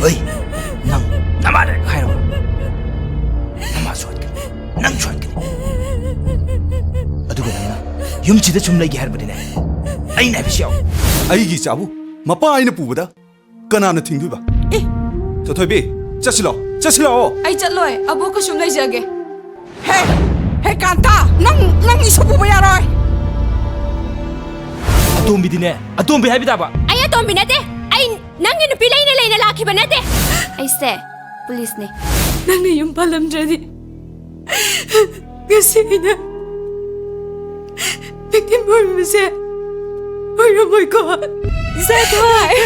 ꯑꯩ ꯅꯪ ꯅꯃꯥꯗ ꯍꯥꯏꯔꯣ ꯅꯃꯥ ꯁꯣꯏꯍꯟꯒꯅꯤ ꯅꯪ ꯁꯣꯏꯍꯟꯒꯅꯤ ꯑꯗꯨꯒ ꯅꯪꯅ ꯌꯨꯝꯁꯤꯗ ꯁꯨꯝ ꯂꯩꯒꯦ ꯍꯥꯏꯔꯕꯗꯤꯅꯦ ꯑꯩꯅ ꯍꯥꯏꯕꯁꯤ ꯌꯥꯎ ꯑꯩꯒꯤ ꯏꯆꯥꯕꯨ ꯃꯄꯥ ꯑꯩꯅ ꯄꯨꯕꯗ ꯀꯅꯥꯅ ꯊꯤꯡꯗꯣꯏꯕ ꯆꯊꯣꯏꯕꯤ ꯆꯠꯁꯤꯂꯥꯛꯑꯣ ꯑꯩ ꯆꯠꯂꯣꯏ ꯑꯕꯣꯛꯀ ꯁꯨꯝ ꯂꯩꯖꯒꯦ ꯍꯦ ꯀꯥꯟꯇꯥ ꯅꯪ 이소 ꯄꯨꯕ ꯌꯥꯔꯣꯏ ꯑꯇꯣꯝꯕꯤꯗꯤꯅꯦ ꯑꯇꯣꯝꯕꯤ ꯍꯥꯏꯕ ꯇꯥꯕ ꯑꯩ ꯑꯇꯣꯝꯕꯤ ꯅꯠꯇꯦ ꯑꯩ ꯅꯪꯒꯤ ꯅꯨꯄꯤ ꯂꯩꯅ ꯂꯥꯛꯈꯤꯕ ꯅꯠꯇꯦ ꯑꯩꯁꯦ ꯄꯨꯂꯤꯁꯅꯦ ꯅꯪꯅ ꯌꯨꯝ ꯄꯥꯜꯂꯝꯗ꯭ꯔꯗꯤ ꯉꯁꯤ ꯑꯩꯅ victim ꯑꯣꯏꯔꯝꯕꯁꯦ ꯑꯣꯏꯔꯝꯃꯣꯏꯀꯣ ꯏꯆꯥꯊꯣꯏ